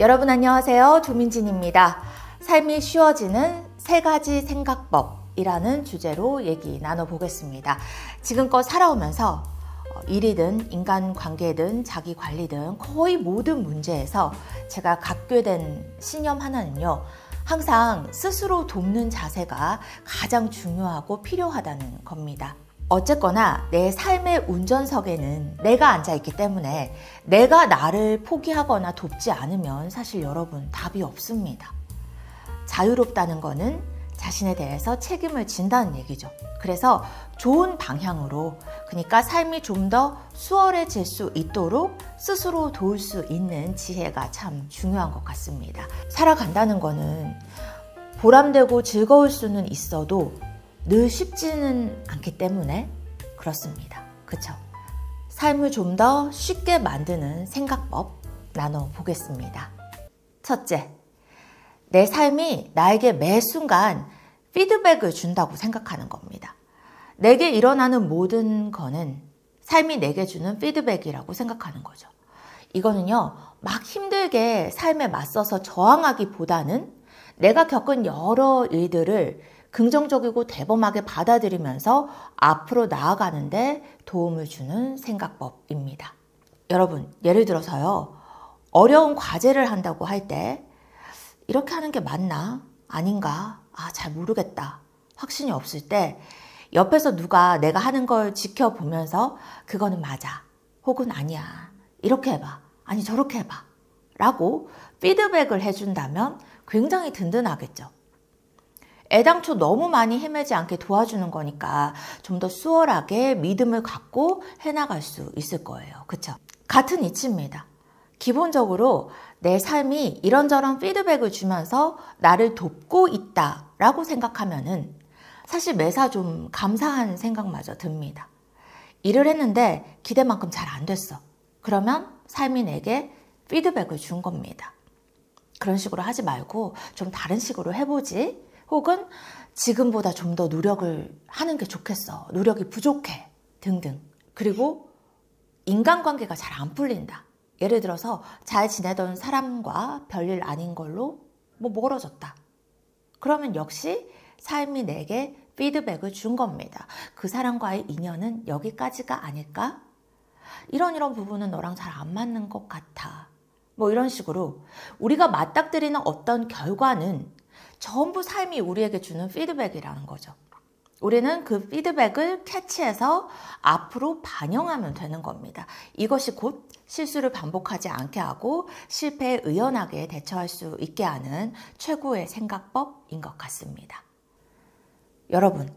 여러분 안녕하세요. 조민진입니다. 삶이 쉬워지는 3가지 생각법이라는 주제로 얘기 나눠보겠습니다. 지금껏 살아오면서 일이든 인간관계든 자기관리든 거의 모든 문제에서 제가 갖게 된 신념 하나는요. 항상 스스로 돕는 자세가 가장 중요하고 필요하다는 겁니다. 어쨌거나 내 삶의 운전석에는 내가 앉아있기 때문에 내가 나를 포기하거나 돕지 않으면 사실 여러분 답이 없습니다. 자유롭다는 거는 자신에 대해서 책임을 진다는 얘기죠. 그래서 좋은 방향으로, 그러니까 삶이 좀 더 수월해질 수 있도록 스스로 도울 수 있는 지혜가 참 중요한 것 같습니다. 살아간다는 거는 보람되고 즐거울 수는 있어도 늘 쉽지는 않기 때문에 그렇습니다. 그쵸? 삶을 좀 더 쉽게 만드는 생각법 나눠보겠습니다. 첫째, 내 삶이 나에게 매 순간 피드백을 준다고 생각하는 겁니다. 내게 일어나는 모든 거는 삶이 내게 주는 피드백이라고 생각하는 거죠. 이거는요, 막 힘들게 삶에 맞서서 저항하기보다는 내가 겪은 여러 일들을 긍정적이고 대범하게 받아들이면서 앞으로 나아가는데 도움을 주는 생각법입니다. 여러분, 예를 들어서요, 어려운 과제를 한다고 할 때 이렇게 하는 게 맞나? 아닌가? 잘 모르겠다. 확신이 없을 때 옆에서 누가 내가 하는 걸 지켜보면서 그거는 맞아. 혹은 아니야. 이렇게 해봐. 아니 저렇게 해봐. 라고 피드백을 해준다면 굉장히 든든하겠죠. 애당초 너무 많이 헤매지 않게 도와주는 거니까 좀 더 수월하게 믿음을 갖고 해나갈 수 있을 거예요. 그쵸? 같은 이치입니다. 기본적으로 내 삶이 이런저런 피드백을 주면서 나를 돕고 있다라고 생각하면은 사실 매사 좀 감사한 생각마저 듭니다. 일을 했는데 기대만큼 잘 안 됐어. 그러면 삶이 내게 피드백을 준 겁니다. 그런 식으로 하지 말고 좀 다른 식으로 해보지. 혹은 지금보다 좀 더 노력을 하는 게 좋겠어. 노력이 부족해. 등등. 그리고 인간관계가 잘 안 풀린다. 예를 들어서 잘 지내던 사람과 별일 아닌 걸로 멀어졌다. 그러면 역시 삶이 내게 피드백을 준 겁니다. 그 사람과의 인연은 여기까지가 아닐까? 이런 부분은 너랑 잘 안 맞는 것 같아. 이런 식으로 우리가 맞닥뜨리는 어떤 결과는 전부 삶이 우리에게 주는 피드백이라는 거죠. 우리는 그 피드백을 캐치해서 앞으로 반영하면 되는 겁니다. 이것이 곧 실수를 반복하지 않게 하고 실패에 의연하게 대처할 수 있게 하는 최고의 생각법인 것 같습니다. 여러분,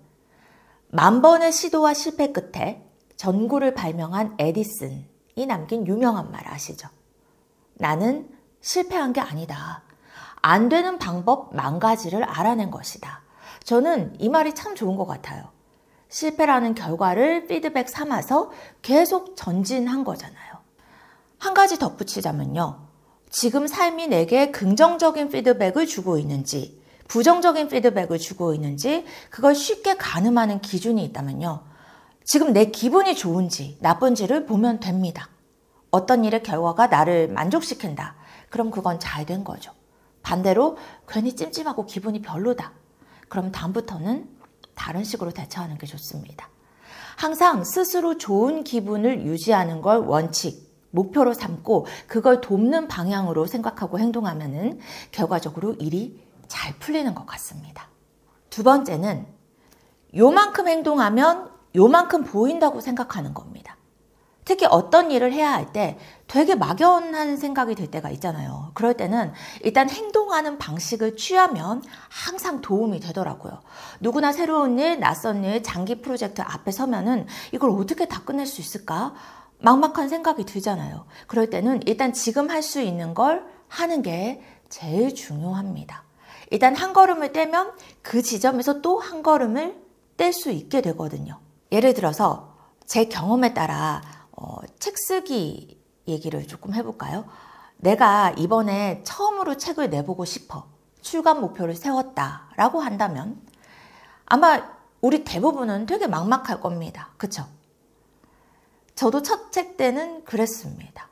10,000번의 시도와 실패 끝에 전구를 발명한 에디슨이 남긴 유명한 말 아시죠? 나는 실패한 게 아니다. 안 되는 방법 10,000가지를 알아낸 것이다. 저는 이 말이 참 좋은 것 같아요. 실패라는 결과를 피드백 삼아서 계속 전진한 거잖아요. 한 가지 덧붙이자면요. 지금 삶이 내게 긍정적인 피드백을 주고 있는지, 부정적인 피드백을 주고 있는지 그걸 쉽게 가늠하는 기준이 있다면요. 지금 내 기분이 좋은지 나쁜지를 보면 됩니다. 어떤 일의 결과가 나를 만족시킨다. 그럼 그건 잘 된 거죠. 반대로 괜히 찜찜하고 기분이 별로다. 그럼 다음부터는 다른 식으로 대처하는 게 좋습니다. 항상 스스로 좋은 기분을 유지하는 걸 원칙, 목표로 삼고 그걸 돕는 방향으로 생각하고 행동하면은 결과적으로 일이 잘 풀리는 것 같습니다. 두 번째는 요만큼 행동하면 요만큼 보인다고 생각하는 겁니다. 특히 어떤 일을 해야 할 때 되게 막연한 생각이 들 때가 있잖아요. 그럴 때는 일단 행동하는 방식을 취하면 항상 도움이 되더라고요. 누구나 새로운 일, 낯선 일, 장기 프로젝트 앞에 서면은 이걸 어떻게 다 끝낼 수 있을까? 막막한 생각이 들잖아요. 그럴 때는 일단 지금 할 수 있는 걸 하는 게 제일 중요합니다. 일단 한 걸음을 떼면 그 지점에서 또 한 걸음을 뗄 수 있게 되거든요. 예를 들어서 제 경험에 따라 책 쓰기 얘기를 조금 해볼까요? 내가 이번에 처음으로 책을 내보고 싶어. 출간 목표를 세웠다라고 한다면 아마 우리 대부분은 되게 막막할 겁니다. 그쵸? 저도 첫 책 때는 그랬습니다.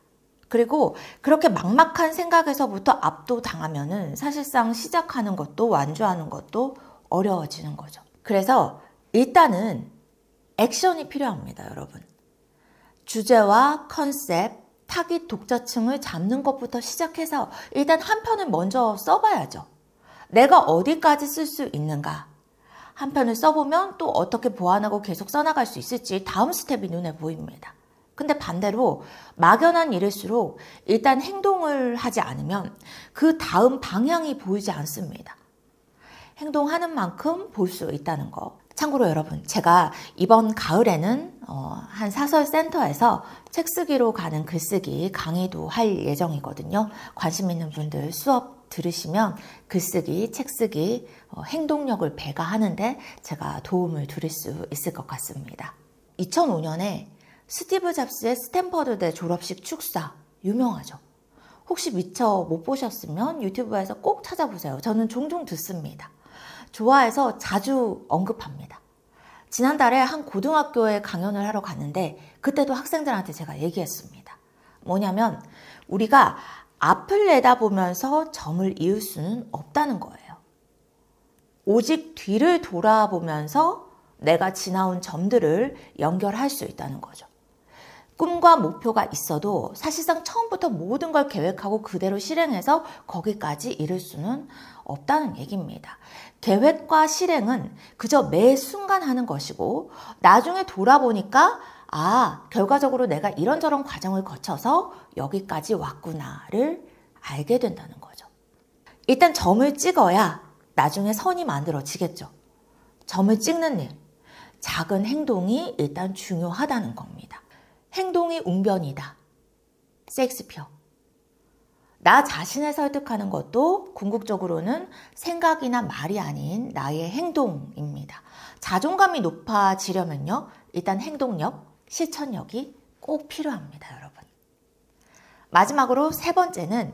그리고 그렇게 막막한 생각에서부터 압도당하면은 사실상 시작하는 것도 완주하는 것도 어려워지는 거죠. 그래서 일단은 액션이 필요합니다, 여러분. 주제와 컨셉, 타깃 독자층을 잡는 것부터 시작해서 일단 한 편을 먼저 써봐야죠. 내가 어디까지 쓸 수 있는가? 한 편을 써보면 또 어떻게 보완하고 계속 써나갈 수 있을지 다음 스텝이 눈에 보입니다. 근데 반대로 막연한 일일수록 일단 행동을 하지 않으면 그 다음 방향이 보이지 않습니다. 행동하는 만큼 볼 수 있다는 거. 참고로 여러분, 제가 이번 가을에는 한 사설센터에서 책 쓰기로 가는 글쓰기 강의도 할 예정이거든요. 관심 있는 분들 수업 들으시면 글쓰기, 책쓰기, 행동력을 배가하는데 제가 도움을 드릴 수 있을 것 같습니다. 2005년에 스티브 잡스의 스탠퍼드대 졸업식 축사, 유명하죠. 혹시 미처 못 보셨으면 유튜브에서 꼭 찾아보세요. 저는 종종 듣습니다. 좋아해서 자주 언급합니다. 지난달에 한 고등학교에 강연을 하러 갔는데 그때도 학생들한테 제가 얘기했습니다. 뭐냐면 우리가 앞을 내다보면서 점을 이을 수는 없다는 거예요. 오직 뒤를 돌아보면서 내가 지나온 점들을 연결할 수 있다는 거죠. 꿈과 목표가 있어도 사실상 처음부터 모든 걸 계획하고 그대로 실행해서 거기까지 이룰 수는 없다는 얘기입니다. 계획과 실행은 그저 매 순간 하는 것이고 나중에 돌아보니까 결과적으로 내가 이런저런 과정을 거쳐서 여기까지 왔구나를 알게 된다는 거죠. 일단 점을 찍어야 나중에 선이 만들어지겠죠. 점을 찍는 일, 작은 행동이 일단 중요하다는 겁니다. 행동이 웅변이다. 셰익스피어. 나 자신을 설득하는 것도 궁극적으로는 생각이나 말이 아닌 나의 행동입니다. 자존감이 높아지려면요, 일단 행동력, 실천력이 꼭 필요합니다, 여러분. 마지막으로 세 번째는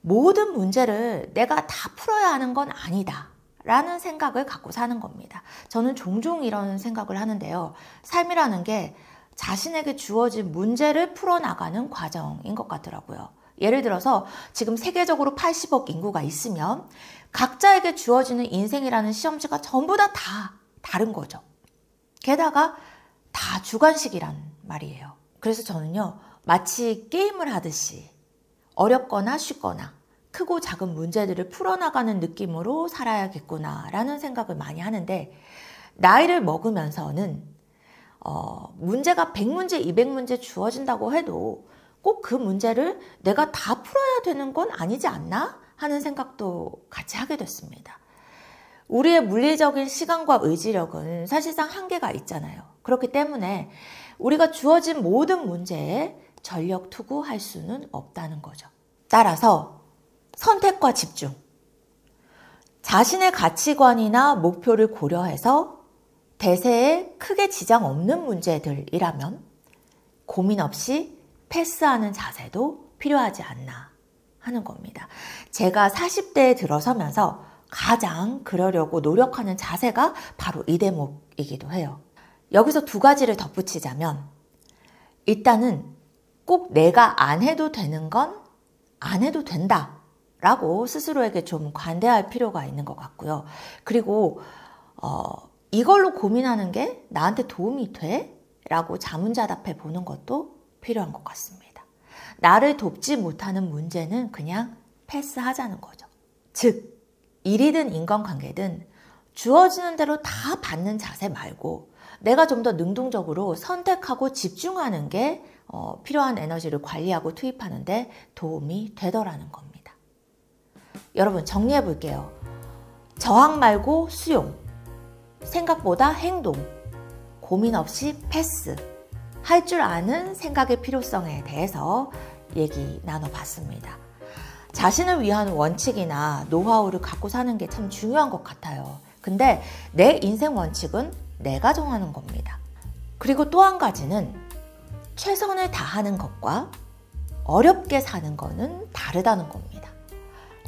모든 문제를 내가 다 풀어야 하는 건 아니다 라는 생각을 갖고 사는 겁니다. 저는 종종 이런 생각을 하는데요. 삶이라는 게 자신에게 주어진 문제를 풀어나가는 과정인 것 같더라고요. 예를 들어서 지금 세계적으로 80억 인구가 있으면 각자에게 주어지는 인생이라는 시험지가 전부 다 다른 거죠. 게다가 다 주관식이란 말이에요. 그래서 저는요, 마치 게임을 하듯이 어렵거나 쉽거나 크고 작은 문제들을 풀어나가는 느낌으로 살아야겠구나라는 생각을 많이 하는데, 나이를 먹으면서는 문제가 100문제, 200문제 주어진다고 해도 꼭 그 문제를 내가 다 풀어야 되는 건 아니지 않나 하는 생각도 같이 하게 됐습니다. 우리의 물리적인 시간과 의지력은 사실상 한계가 있잖아요. 그렇기 때문에 우리가 주어진 모든 문제에 전력 투구할 수는 없다는 거죠. 따라서 선택과 집중, 자신의 가치관이나 목표를 고려해서 대세에 크게 지장 없는 문제들이라면 고민 없이 패스하는 자세도 필요하지 않나 하는 겁니다. 제가 40대에 들어서면서 가장 그러려고 노력하는 자세가 바로 이 대목이기도 해요. 여기서 두 가지를 덧붙이자면, 일단은 꼭 내가 안 해도 되는 건 안 해도 된다 라고 스스로에게 좀 관대할 필요가 있는 것 같고요. 그리고 이걸로 고민하는 게 나한테 도움이 돼? 라고 자문자답해 보는 것도 필요한 것 같습니다. 나를 돕지 못하는 문제는 그냥 패스하자는 거죠. 즉, 일이든 인간관계든 주어지는 대로 다 받는 자세 말고 내가 좀 더 능동적으로 선택하고 집중하는 게 필요한 에너지를 관리하고 투입하는 데 도움이 되더라는 겁니다. 여러분, 정리해 볼게요. 저항 말고 수용, 생각보다 행동, 고민 없이 패스, 할 줄 아는 생각의 필요성에 대해서 얘기 나눠봤습니다. 자신을 위한 원칙이나 노하우를 갖고 사는 게 참 중요한 것 같아요. 근데 내 인생 원칙은 내가 정하는 겁니다. 그리고 또 한 가지는 최선을 다하는 것과 어렵게 사는 거는 다르다는 겁니다.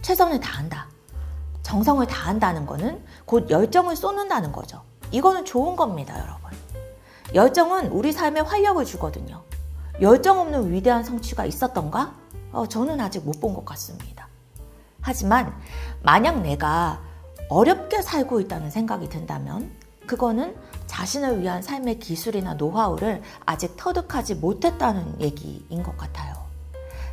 최선을 다한다, 정성을 다한다는 거는 곧 열정을 쏟는다는 거죠. 이거는 좋은 겁니다, 여러분. 열정은 우리 삶에 활력을 주거든요. 열정 없는 위대한 성취가 있었던가? 저는 아직 못 본 것 같습니다. 하지만 만약 내가 어렵게 살고 있다는 생각이 든다면 그거는 자신을 위한 삶의 기술이나 노하우를 아직 터득하지 못했다는 얘기인 것 같아요.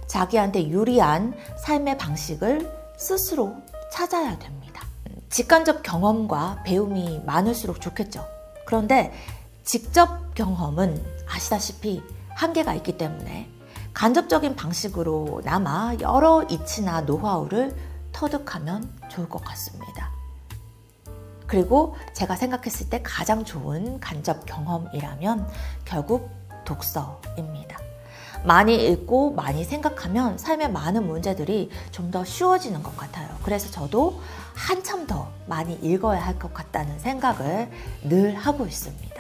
자기한테 유리한 삶의 방식을 스스로 찾아야 됩니다. 직간접 경험과 배움이 많을수록 좋겠죠. 그런데 직접 경험은 아시다시피 한계가 있기 때문에 간접적인 방식으로나마 여러 이치나 노하우를 터득하면 좋을 것 같습니다. 그리고 제가 생각했을 때 가장 좋은 간접 경험이라면 결국 독서입니다. 많이 읽고 많이 생각하면 삶의 많은 문제들이 좀 더 쉬워지는 것 같아요. 그래서 저도 한참 더 많이 읽어야 할 것 같다는 생각을 늘 하고 있습니다.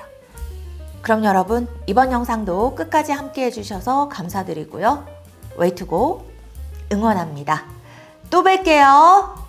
그럼 여러분, 이번 영상도 끝까지 함께 해주셔서 감사드리고요. 웨이투고 응원합니다. 또 뵐게요.